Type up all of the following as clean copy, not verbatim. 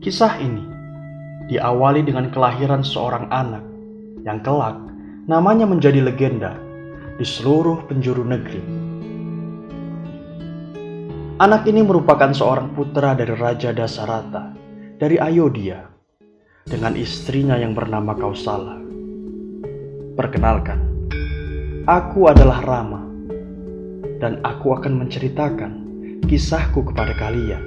Kisah ini diawali dengan kelahiran seorang anak yang kelak namanya menjadi legenda di seluruh penjuru negeri. Anak ini merupakan seorang putra dari Raja Dasarata dari Ayodhya dengan istrinya yang bernama Kausala. Perkenalkan, aku adalah Rama dan aku akan menceritakan kisahku kepada kalian.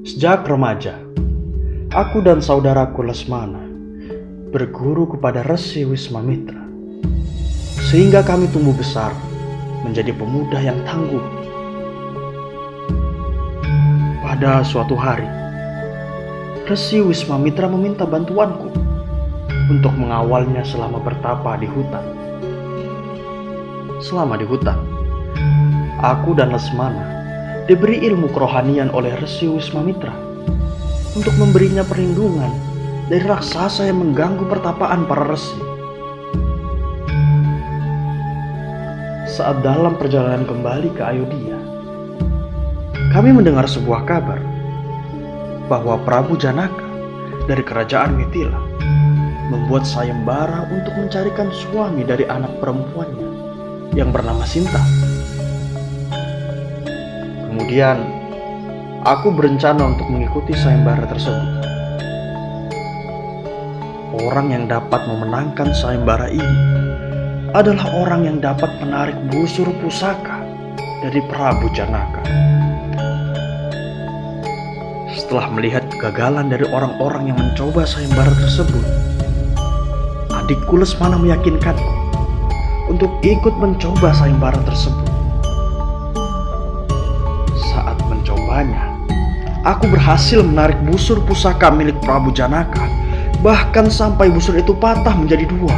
Sejak remaja, aku dan saudaraku Lesmana berguru kepada Resi Wiswamitra, sehingga kami tumbuh besar menjadi pemuda yang tangguh. Pada suatu hari, Resi Wiswamitra meminta bantuanku untuk mengawalnya selama bertapa di hutan. Selama di hutan, aku dan Lesmana diberi ilmu kerohanian oleh Resi Wiswamitra untuk memberinya perlindungan dari raksasa yang mengganggu pertapaan para resi. Saat dalam perjalanan kembali ke Ayodhya, kami mendengar sebuah kabar bahwa Prabu Janaka dari kerajaan Mithila membuat sayembara untuk mencarikan suami dari anak perempuannya yang bernama Sinta. Kemudian, aku berencana untuk mengikuti sayembara tersebut. Orang yang dapat memenangkan sayembara ini adalah orang yang dapat menarik busur pusaka dari Prabu Janaka. Setelah melihat kegagalan dari orang-orang yang mencoba sayembara tersebut, adikku Lesmana meyakinkanku untuk ikut mencoba sayembara tersebut. Aku berhasil menarik busur pusaka milik Prabu Janaka, bahkan sampai busur itu patah menjadi dua.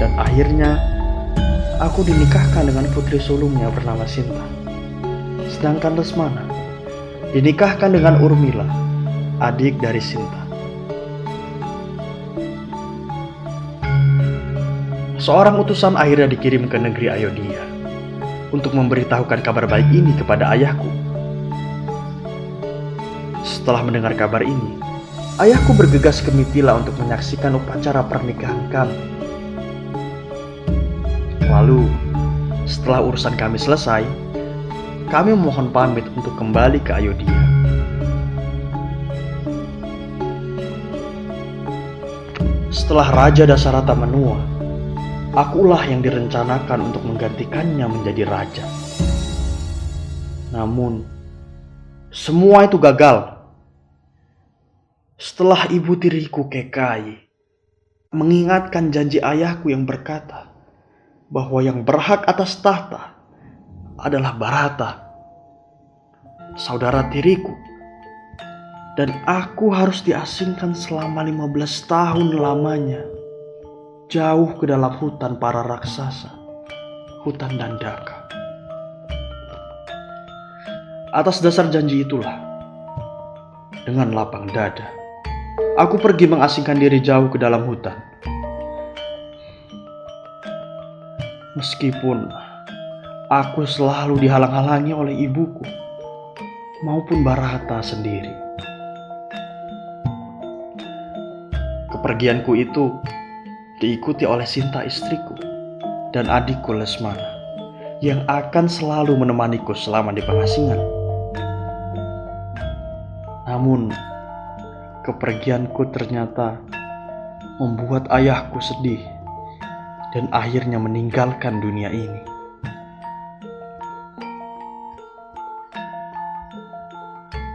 Dan akhirnya aku dinikahkan dengan putri sulungnya bernama Sinta. Sedangkan Lesmana dinikahkan dengan Urmila, adik dari Sinta. Seorang utusan akhirnya dikirim ke negeri Ayodhya untuk memberitahukan kabar baik ini kepada ayahku. Setelah mendengar kabar ini, ayahku bergegas ke Mithila untuk menyaksikan upacara pernikahan kami. Lalu, setelah urusan kami selesai, kami memohon pamit untuk kembali ke Ayodhya. Setelah Raja Dasarata menua, akulah yang direncanakan untuk menggantikannya menjadi raja. Namun, semua itu gagal. Setelah ibu tiriku Kekayi mengingatkan janji ayahku yang berkata bahwa yang berhak atas tahta adalah Bharata, saudara tiriku, dan aku harus diasingkan selama 15 tahun lamanya, jauh ke dalam hutan para raksasa, hutan Dandaka. Atas dasar janji itulah, dengan lapang dada, aku pergi mengasingkan diri jauh ke dalam hutan. Meskipun aku selalu dihalang-halangi oleh ibuku maupun Bharata sendiri. Kepergianku itu diikuti oleh Sinta istriku dan adikku Lesmana yang akan selalu menemaniku selama di pengasingan. Namun, kepergianku ternyata membuat ayahku sedih dan akhirnya meninggalkan dunia ini.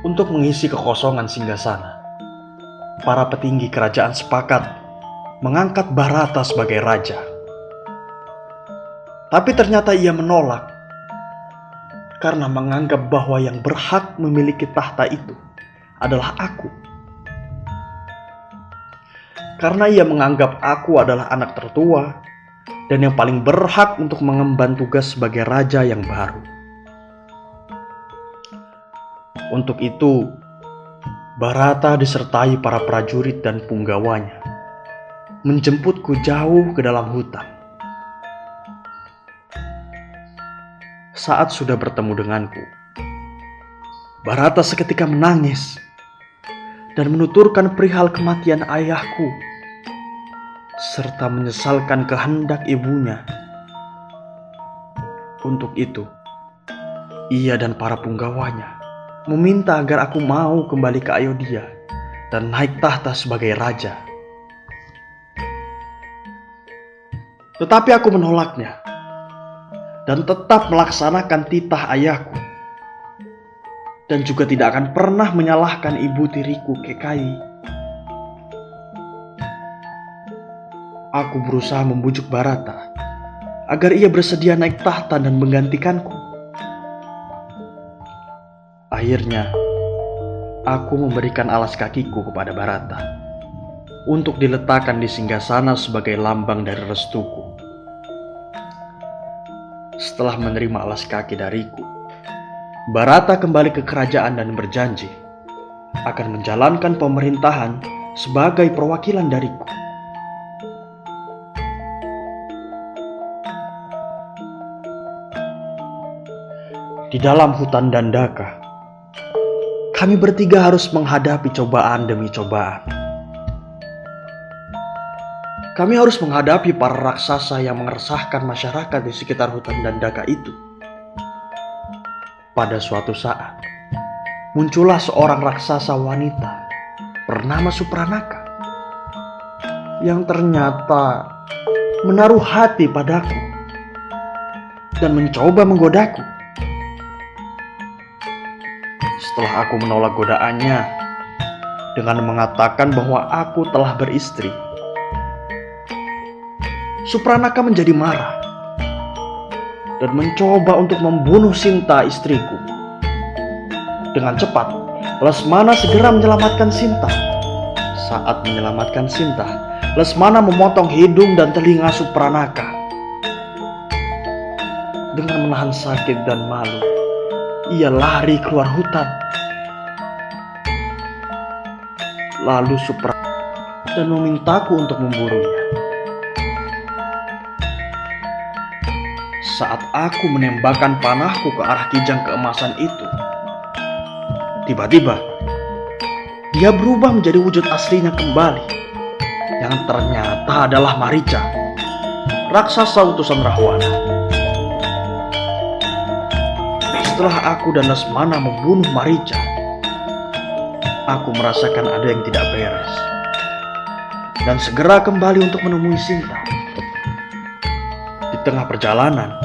Untuk mengisi kekosongan singgasana, para petinggi kerajaan sepakat mengangkat Bharata sebagai raja. Tapi ternyata ia menolak karena menganggap bahwa yang berhak memiliki tahta itu adalah aku. Karena ia menganggap aku adalah anak tertua dan yang paling berhak untuk mengemban tugas sebagai raja yang baru. Untuk itu, Bharata disertai para prajurit dan punggawanya menjemputku jauh ke dalam hutan. Saat sudah bertemu denganku, Bharata seketika menangis dan menuturkan perihal kematian ayahku, serta menyesalkan kehendak ibunya. Untuk itu, ia dan para punggawanya meminta agar aku mau kembali ke Ayodhya dan naik tahta sebagai raja. Tetapi aku menolaknya dan tetap melaksanakan titah ayahku, dan juga tidak akan pernah menyalahkan ibu tiriku Kekayi. Aku berusaha membujuk Bharata agar ia bersedia naik tahta dan menggantikanku. Akhirnya, aku memberikan alas kakiku kepada Bharata untuk diletakkan di singgasana sebagai lambang dari restuku. Setelah menerima alas kaki dariku, Bharata kembali ke kerajaan dan berjanji akan menjalankan pemerintahan sebagai perwakilan dariku. Di dalam hutan Dandaka, kami bertiga harus menghadapi cobaan demi cobaan. Kami harus menghadapi para raksasa yang meresahkan masyarakat di sekitar hutan Dandaka itu. Pada suatu saat, muncullah seorang raksasa wanita bernama Supranaka yang ternyata menaruh hati padaku dan mencoba menggodaku. Setelah aku menolak godaannya dengan mengatakan bahwa aku telah beristri, Supranaka menjadi marah dan mencoba untuk membunuh Sinta, istriku. Dengan cepat, Lesmana segera menyelamatkan Sinta. Saat menyelamatkan Sinta, Lesmana memotong hidung dan telinga Supranaka. Dengan menahan sakit dan malu, ia lari keluar hutan. Lalu Supranaka dan memintaku untuk memburunya. Saat aku menembakkan panahku ke arah kijang keemasan itu, tiba-tiba dia berubah menjadi wujud aslinya kembali, yang ternyata adalah Marica, raksasa utusan Rahwana. Setelah aku dan Lesmana membunuh Marica, aku merasakan ada yang tidak beres dan segera kembali untuk menemui Sinta. Di tengah perjalanan,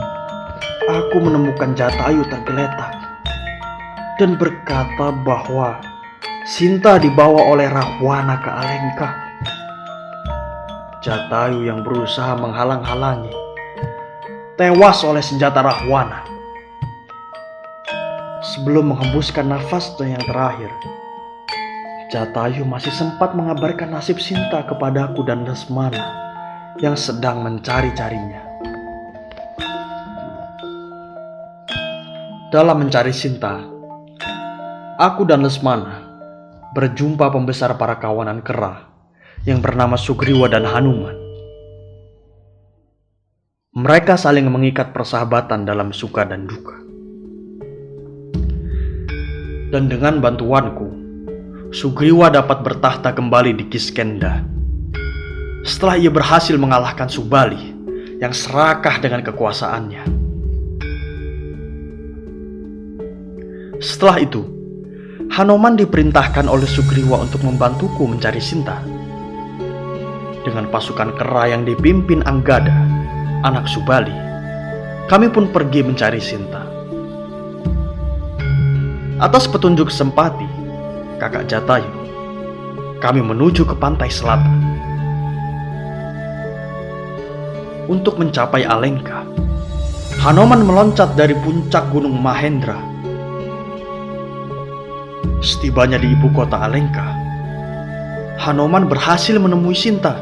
aku menemukan Jatayu tergeletak dan berkata bahwa Sinta dibawa oleh Rahwana ke Alengka. Jatayu yang berusaha menghalang-halangi tewas oleh senjata Rahwana. Sebelum menghembuskan nafasnya yang terakhir, Jatayu masih sempat mengabarkan nasib Sinta kepadaku dan Lesmana yang sedang mencari-carinya. Dalam mencari Sinta, aku dan Lesmana berjumpa pembesar para kawanan kera yang bernama Sugriwa dan Hanuman. Mereka saling mengikat persahabatan dalam suka dan duka. Dan dengan bantuanku, Sugriwa dapat bertahta kembali di Kiskenda setelah ia berhasil mengalahkan Subali yang serakah dengan kekuasaannya. Setelah itu, Hanuman diperintahkan oleh Sugriwa untuk membantuku mencari Sinta. Dengan pasukan kera yang dipimpin Anggada, anak Subali, kami pun pergi mencari Sinta. Atas petunjuk Sempati, kakak Jatayu, kami menuju ke pantai selatan. Untuk mencapai Alengka, Hanuman meloncat dari puncak gunung Mahendra. Setibanya di ibu kota Alengka, Hanuman berhasil menemui Sinta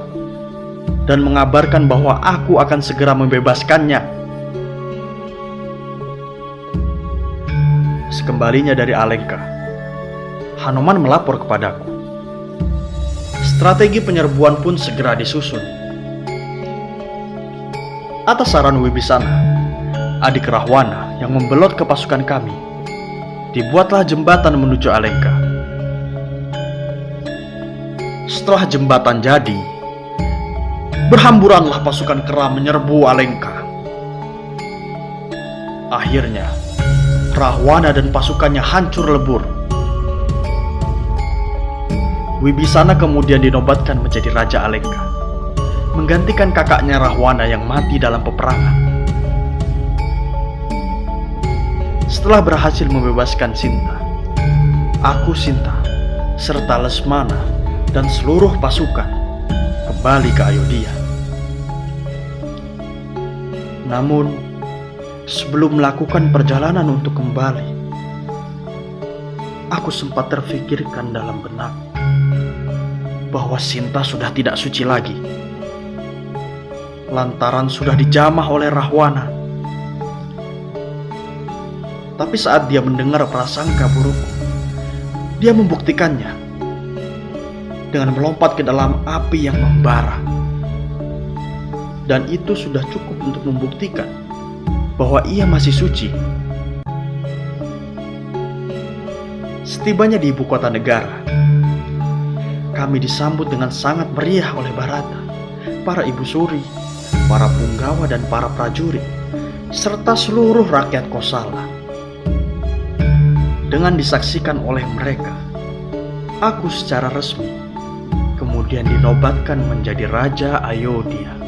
dan mengabarkan bahwa aku akan segera membebaskannya. Sekembalinya dari Alengka, Hanuman melapor kepadaku. Strategi penyerbuan pun segera disusun. Atas saran Wibisana, adik Rahwana yang membelot ke pasukan kami, dibuatlah jembatan menuju Alengka. Setelah jembatan jadi, berhamburanlah pasukan Kera menyerbu Alengka. Akhirnya, Rahwana dan pasukannya hancur lebur. Wibisana kemudian dinobatkan menjadi Raja Alengka, menggantikan kakaknya Rahwana yang mati dalam peperangan. Setelah berhasil membebaskan Sinta, Sinta, serta Lesmana dan seluruh pasukan kembali ke Ayodhya. Namun, sebelum melakukan perjalanan untuk kembali, aku sempat terfikirkan dalam benak bahwa Sinta sudah tidak suci lagi, lantaran sudah dijamah oleh Rahwana. Tapi saat dia mendengar prasangka burukku, dia membuktikannya dengan melompat ke dalam api yang membara. Dan itu sudah cukup untuk membuktikan bahwa ia masih suci. Setibanya di ibu kota negara, kami disambut dengan sangat meriah oleh Bharata, para ibu suri, para punggawa dan para prajurit, serta seluruh rakyat Kosala. Dengan disaksikan oleh mereka, aku secara resmi kemudian dinobatkan menjadi Raja Ayodhya.